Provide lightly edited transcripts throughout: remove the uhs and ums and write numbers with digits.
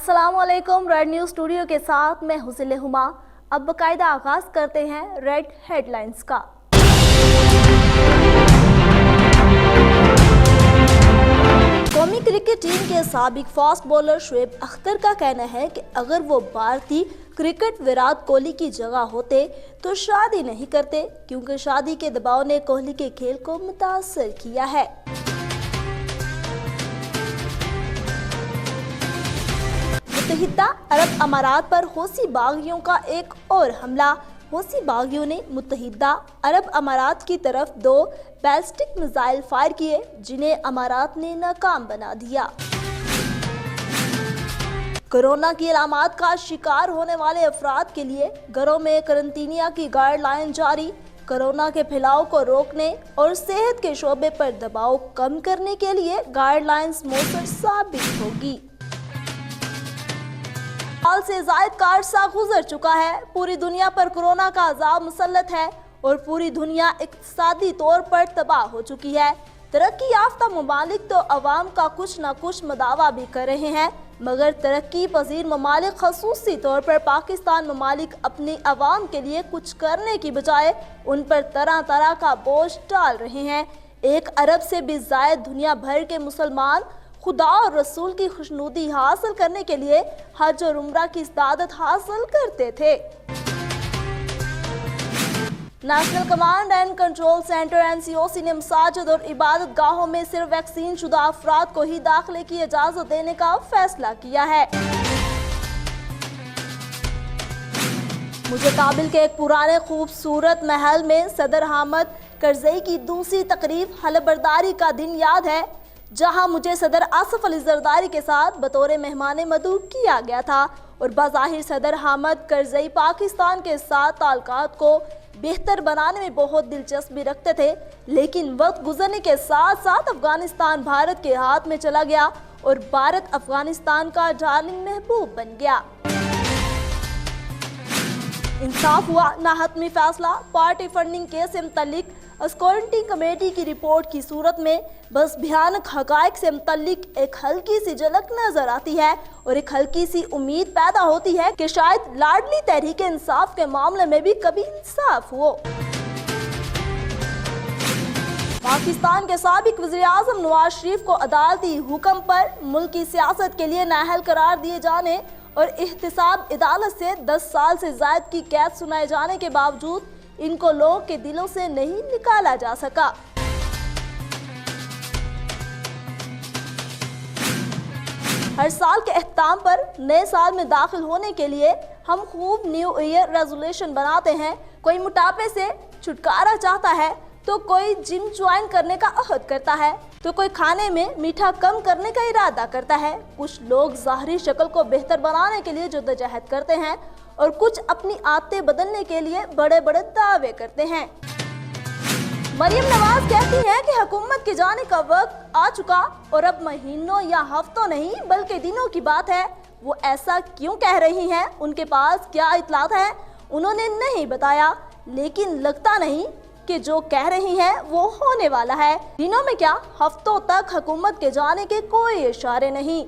अस्सलाम वालेकुम। Red news studio के साथ मैं हुसिल हुमा। अब बाकायदा आगाज करते हैं रेड हेडलाइंस का। कौमी क्रिकेट टीम के साबिक फास्ट बॉलर शुएब अख्तर का कहना है कि अगर वो भारतीय क्रिकेट विराट कोहली की जगह होते तो शादी नहीं करते, क्योंकि शादी के दबाव ने कोहली के खेल को मुतासर किया है। मुत्तहिदा अरब अमारात पर हौसी बागियों का एक और हमला। हौसी बागियों ने मुत्तहिदा अरब अमारात की तरफ 2 बैलिस्टिक मिसाइल फायर किए, जिन्हें अमारात ने नाकाम बना दिया। कोरोना की अलामात का शिकार होने वाले अफराद के लिए घरों में करंटीनिया की गाइडलाइन जारी। कोरोना के फैलाव को रोकने और सेहत के शोबे पर दबाव कम करने के लिए गाइडलाइंस मौसर साबित होगी। साल से ज़ायद का अरसा गुजर चुका है। पूरी दुनिया पर कोरोना का अज़ाब मुसल्लत है और पूरी दुनिया इक़्तिसादी तौर पर तबाह हो चुकी है। तरक्की याफ्ता ममालिक तो अवाम का कुछ न कुछ मदावा भी कर रहे हैं, मगर तरक्की पजीर ममालिक ख़ुसूसी तौर पर पाकिस्तान ममालिक अपनी अवाम के लिए कुछ करने की बजाय उन पर तरह तरह का बोझ डाल रहे हैं। 1 अरब से भी ज़ायद दुनिया भर के मुसलमान खुदा और रसूल की खुशनुदी हासिल करने के लिए हज और उम्रा की इस्तादत हासिल करते थे। National command and control centre NCOC ने मसाजिद और इबादत गाहों में सिर्फ वैक्सीन शुदा अफराद को ही दाखिले की इजाजत देने का फैसला किया है। मुझे काबिल के एक पुराने खूबसूरत महल में सदर हामिद करजई की दूसरी तकरीब हलबरदारी का दिन याद है, जहां मुझे सदर आसिफ अली जरदारी के साथ बतौर मेहमान मदऊ किया गया था और बाज़ाहिर सदर हामिद करजई पाकिस्तान के साथ ताल्लुकात को बेहतर बनाने में बहुत दिलचस्पी रखते थे, लेकिन वक्त गुजरने के साथ साथ अफगानिस्तान भारत के हाथ में चला गया और भारत अफगानिस्तान का डार्लिंग महबूब बन गया। इंसाफ हुआ ना हतमी फैसला। पार्टी फंडिंग केस से मुतल्लिक स्क्रूटनी कमेटी की रिपोर्ट की सूरत में बस भयानक हकायक से मुतल्लिक एक हल्की सी झलक नजर आती है और एक हल्की सी उम्मीद पैदा होती है कि शायद लाडली तहरीक इंसाफ के मामले में भी कभी इंसाफ हो। पाकिस्तान के साबिक वज़ीर-ए-आज़म नवाज शरीफ को अदालती हुक्म पर मुल्क की सियासत के लिए नाअहल करार दिए जाने और एहतसाब अदालत से 10 साल से ज़ायद की कैद सुनाए जाने के बावजूद इनको लोगों के दिलों से नहीं निकाला जा सका। हर साल के एहताम पर नए साल में दाखिल होने के लिए हम खूब न्यू ईयर रेजोल्यूशन बनाते हैं। कोई मोटापे से छुटकारा चाहता है तो कोई जिम ज्वाइन करने का अहद करता है, तो कोई खाने में मीठा कम करने का इरादा करता है। कुछ लोग ज़ाहरी शक्ल को बेहतर बनाने के लिए जद्दोजहद करते हैं और कुछ अपनी आदतें बदलने के लिए बड़े बड़े दावे करते हैं। मरियम नवाज कहती हैं कि हुकूमत के जाने का वक्त आ चुका और अब महीनों या हफ्तों नहीं बल्कि दिनों की बात है। वो ऐसा क्यों कह रही हैं, उनके पास क्या इत्तलात है, उन्होंने नहीं बताया, लेकिन लगता नहीं कि जो कह रही हैं वो होने वाला है। दिनों में क्या हफ्तों तक हुकूमत के जाने के कोई इशारे नहीं।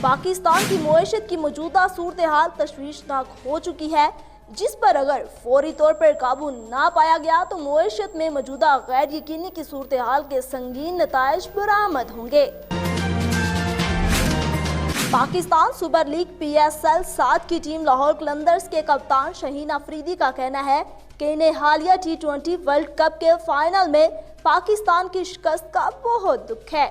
पाकिस्तान की मुआशरत की मौजूदा सूरत हाल तशवीशनाक हो चुकी है, जिस पर अगर फौरी तौर पर काबू ना पाया गया तो मुआशरत में मौजूदा गैर यकीनी की सूरत हाल के संगीन नताइज बरामद होंगे। पाकिस्तान सुपर लीग PSL 7 की टीम लाहौर कलंदर्स के कप्तान शहीन अफरीदी का कहना है कि इन्हें हालिया T20 वर्ल्ड कप के फाइनल में पाकिस्तान की शिकस्त का बहुत दुख है।